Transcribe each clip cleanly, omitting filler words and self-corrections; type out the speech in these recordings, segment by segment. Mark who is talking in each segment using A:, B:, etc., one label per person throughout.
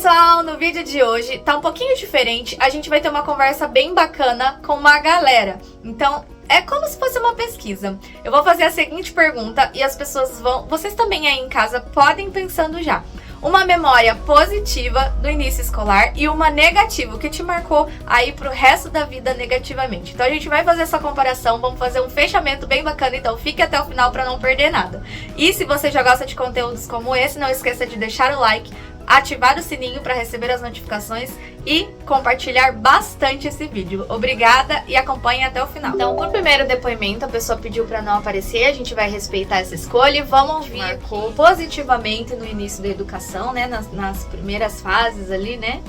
A: pessoal, no vídeo de hoje tá um pouquinho diferente. A gente vai ter uma conversa bem bacana com uma galera. Então, é como se fosse uma pesquisa. Eu vou fazer a seguinte pergunta e as pessoas vão... Vocês também aí em casa podem ir pensando já. Uma memória positiva do início escolar e uma negativa, que te marcou aí pro resto da vida negativamente. Então a gente vai fazer essa comparação, vamos fazer um fechamento bem bacana, então fique até o final para não perder nada. E se você já gosta de conteúdos como esse, não esqueça de deixar o like, ativar o sininho para receber as notificações e compartilhar bastante esse vídeo. Obrigada e acompanhe até o final. Então, por primeiro depoimento, a pessoa pediu para não aparecer, a gente vai respeitar essa escolha e vamos ouvir marcou positivamente no início da educação, né, nas primeiras fases ali, né?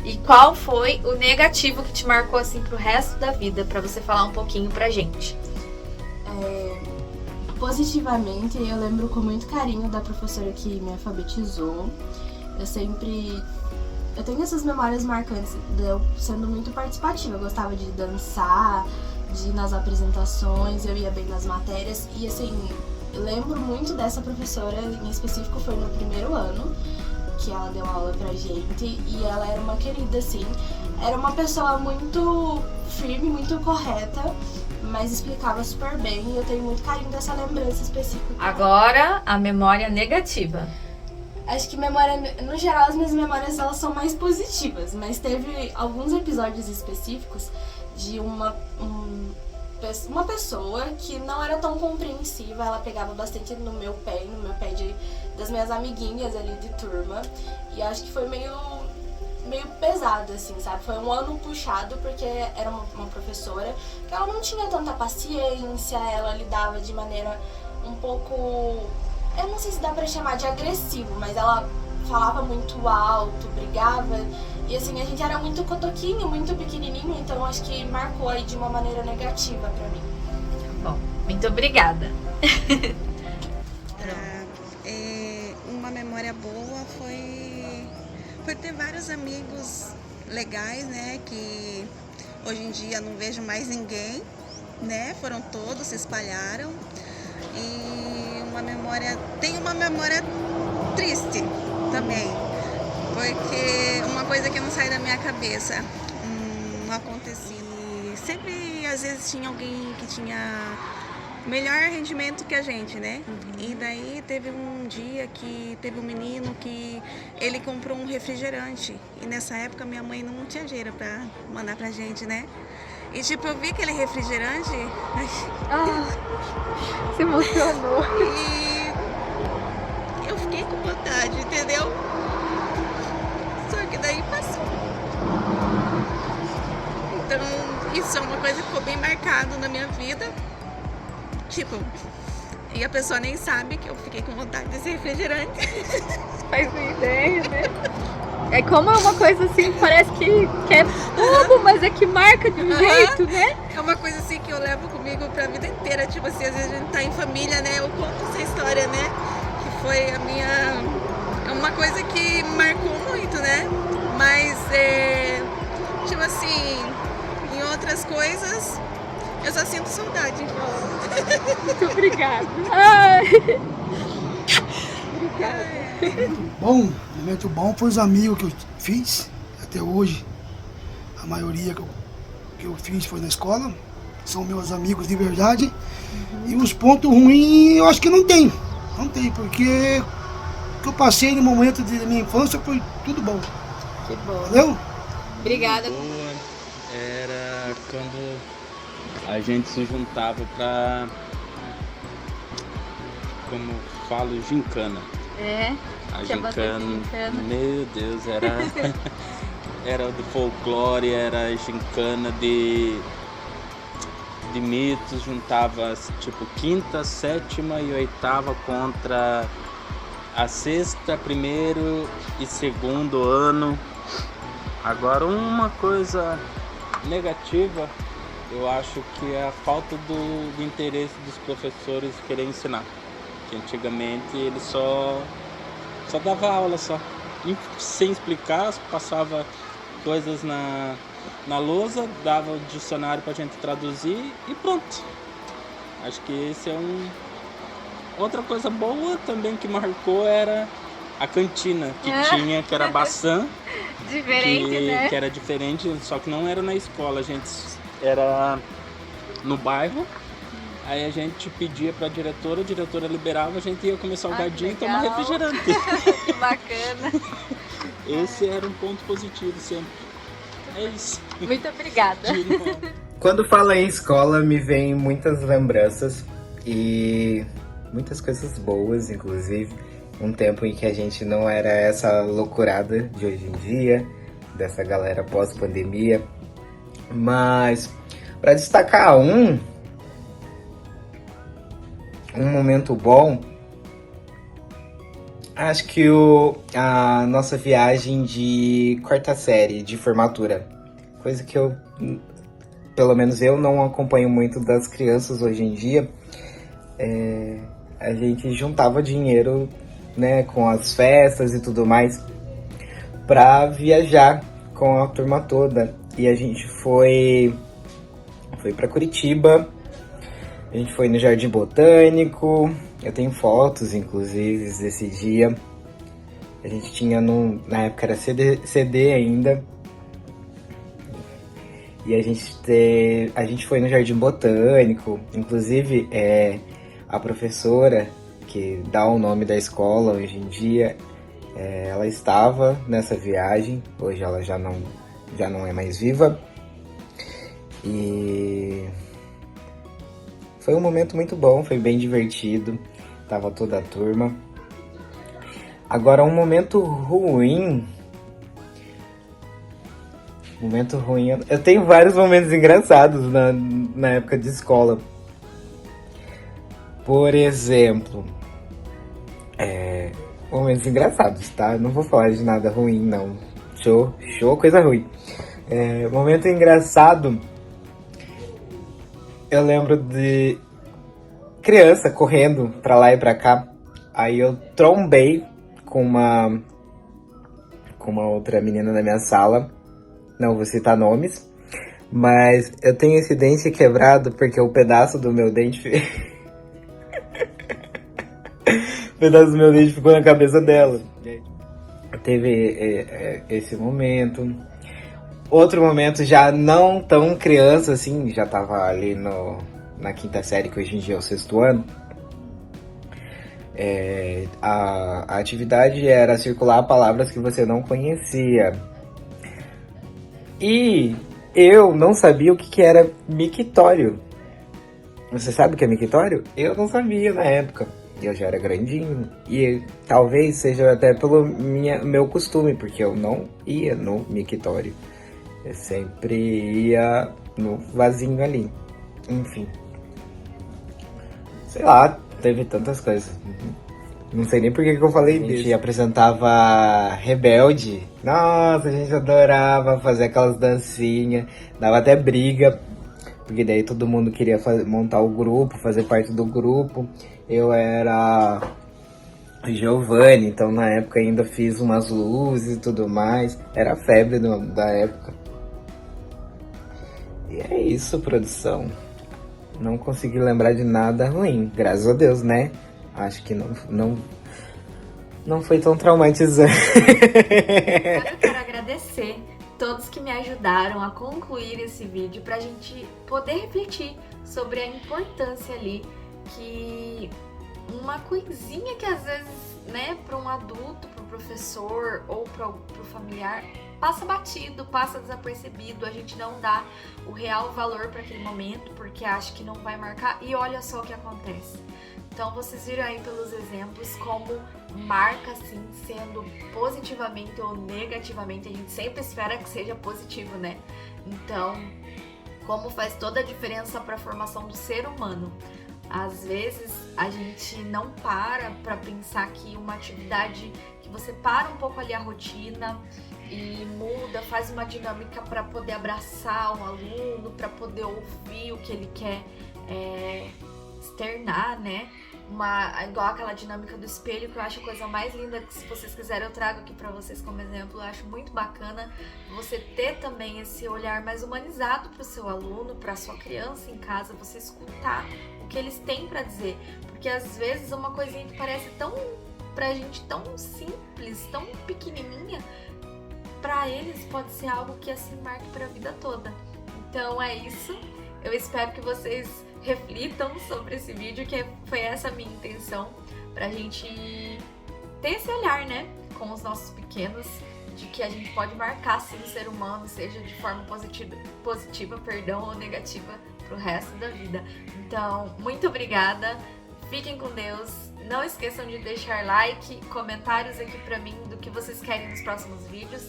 A: E qual foi o negativo que te marcou assim pro resto da vida, para você falar um pouquinho pra gente.
B: Positivamente, eu lembro com muito carinho da professora que me alfabetizou. Eu tenho essas memórias marcantes de eu sendo muito participativa. Eu gostava de dançar, de ir nas apresentações, eu ia bem nas matérias. E assim, eu lembro muito dessa professora, em específico foi no primeiro ano que ela deu aula pra gente. E ela era uma querida, assim. Era uma pessoa muito firme, muito correta, mas explicava super bem. E eu tenho muito carinho dessa lembrança específica.
A: Agora, a memória negativa.
B: Acho que memória, no geral, as minhas memórias elas são mais positivas, mas teve alguns episódios específicos de uma pessoa que não era tão compreensiva. Ela pegava bastante no meu pé das minhas amiguinhas ali de turma, e acho que foi meio pesado, assim, sabe? Foi um ano puxado, porque era uma professora que ela não tinha tanta paciência, ela lidava de maneira um pouco... Eu não sei se dá pra chamar de agressivo, mas ela falava muito alto, brigava. E assim, a gente era muito cotoquinho, muito pequenininho, então acho que marcou aí de uma maneira negativa pra mim.
A: Bom, muito obrigada.
C: Uma memória boa foi ter vários amigos legais, né? Que hoje em dia não vejo mais ninguém, né? Foram todos, se espalharam. E tem uma memória triste também, porque uma coisa que não sai da minha cabeça, acontecia. Sempre, às vezes, tinha alguém que tinha melhor rendimento que a gente, né? E daí teve um dia que teve um menino que ele comprou um refrigerante, e nessa época minha mãe não tinha dinheiro pra mandar pra gente, né? E tipo, eu vi aquele refrigerante...
A: Se emocionou.
C: E eu fiquei com vontade, entendeu? Só que daí passou. Então, isso é uma coisa que ficou bem marcado na minha vida. Tipo, e a pessoa nem sabe que eu fiquei com vontade desse refrigerante.
D: Faz uma ideia, né? É como uma coisa assim, parece que é bobo, mas é que marca de um jeito, né?
C: É uma coisa assim que eu levo comigo pra vida inteira. Tipo assim, às vezes a gente tá em família, né? Eu conto essa história, né? Que foi a minha... É uma coisa que marcou muito, né? Mas, tipo assim, em outras coisas, eu só sinto saudade.
D: Muito obrigada. Ai. Obrigada.
E: Bom, momento bom foi os amigos que eu fiz até hoje. A maioria que eu fiz foi na escola. São meus amigos de verdade. E os pontos ruins eu acho que não tem. Não tem, porque o que eu passei no momento da minha infância foi tudo bom.
A: Que bom.
E: Valeu?
A: Obrigada.
F: Boa era quando a gente se juntava pra, como falo, gincana. A gincana, meu Deus, era do folclore, era gincana de mitos, juntava tipo quinta, sétima e oitava contra a sexta, primeiro e segundo ano. Agora, uma coisa negativa, eu acho que é a falta do interesse dos professores querer ensinar. Que antigamente eles só dava aula só, sem explicar, passava coisas na lousa, dava o dicionário pra gente traduzir e pronto. Acho que esse é outra coisa boa também que marcou era a cantina que tinha, que era Baçã,
D: Diferente, né?
F: que era diferente, só que não era na escola, a gente era no bairro. Aí a gente pedia pra diretora, a diretora liberava, a gente ia comer salgadinho e tomar
D: legal.
F: refrigerante.
D: Que bacana.
F: Esse era um ponto positivo sempre. É isso.
D: Muito obrigada.
F: De nada.
G: Quando falo em escola, me vem muitas lembranças e muitas coisas boas, inclusive. Um tempo em que a gente não era essa loucurada de hoje em dia, dessa galera pós-pandemia. Mas, para destacar um momento bom, acho que a nossa viagem de quarta série, de formatura. Coisa que pelo menos eu não acompanho muito das crianças hoje em dia. A gente juntava dinheiro, né, com as festas e tudo mais, pra viajar com a turma toda. E a gente foi pra Curitiba, a gente foi no Jardim Botânico, eu tenho fotos, inclusive, desse dia. A gente tinha, na época era CD ainda. E a gente foi no Jardim Botânico, inclusive a professora que dá o nome da escola hoje em dia, ela estava nessa viagem, hoje ela já não é mais viva. E foi um momento muito bom, foi bem divertido, tava toda a turma. Agora, um momento ruim, eu tenho vários momentos engraçados na época de escola. Por exemplo, momentos engraçados, tá? Eu não vou falar de nada ruim, não. Show, coisa ruim. Momento engraçado, eu lembro de criança correndo pra lá e pra cá. Aí eu trombei com uma outra menina da minha sala. Não vou citar nomes, mas eu tenho esse dente quebrado porque o pedaço do meu dente... o pedaço do meu dente ficou na cabeça dela. Teve esse momento. Outro momento, já não tão criança assim, já tava ali na quinta série, que hoje em dia é o 6º ano. A atividade era circular palavras que você não conhecia. E eu não sabia o que era mictório. Você sabe o que é mictório? Eu não sabia na época. Eu já era grandinho. E talvez seja até pelo meu costume, porque eu não ia no mictório. Eu sempre ia no vasinho ali. Enfim. Sei lá, teve tantas coisas. Não sei nem por que eu falei disso. A gente apresentava Rebelde. Nossa, a gente adorava fazer aquelas dancinhas. Dava até briga. Porque daí todo mundo queria montar o grupo, fazer parte do grupo. Eu era Giovanni, então na época ainda fiz umas luzes e tudo mais. Era a febre da época. E é isso, produção. Não consegui lembrar de nada ruim, graças a Deus, né? Acho que não foi tão traumatizante.
A: Eu quero agradecer todos que me ajudaram a concluir esse vídeo pra gente poder refletir sobre a importância ali que uma coisinha que às vezes, né, para um adulto, para o professor ou para o familiar passa batido, passa desapercebido, a gente não dá o real valor para aquele momento porque acha que não vai marcar e olha só o que acontece. Então vocês viram aí pelos exemplos como marca assim, sendo positivamente ou negativamente, a gente sempre espera que seja positivo, né? Então, como faz toda a diferença para a formação do ser humano. Às vezes a gente não para pensar que uma atividade que você para um pouco ali a rotina e muda, faz uma dinâmica para poder abraçar o aluno, para poder ouvir o que ele quer externar, né? Igual aquela dinâmica do espelho, que eu acho a coisa mais linda, que se vocês quiserem eu trago aqui pra vocês como exemplo. Eu acho muito bacana você ter também esse olhar mais humanizado pro seu aluno, pra sua criança em casa, você escutar o que eles têm pra dizer, porque às vezes uma coisinha que parece pra gente tão simples, tão pequenininha, pra para eles pode ser algo que assim marque para a vida toda. Então é isso. Eu espero que vocês reflitam sobre esse vídeo, que foi essa a minha intenção, pra gente ter esse olhar, né, com os nossos pequenos, de que a gente pode marcar sim o ser humano, seja de forma positiva, ou negativa pro resto da vida. Então, muito obrigada, fiquem com Deus, não esqueçam de deixar like, comentários aqui pra mim do que vocês querem nos próximos vídeos,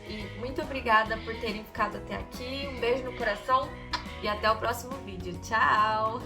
A: e muito obrigada por terem ficado até aqui, um beijo no coração e até o próximo vídeo, tchau!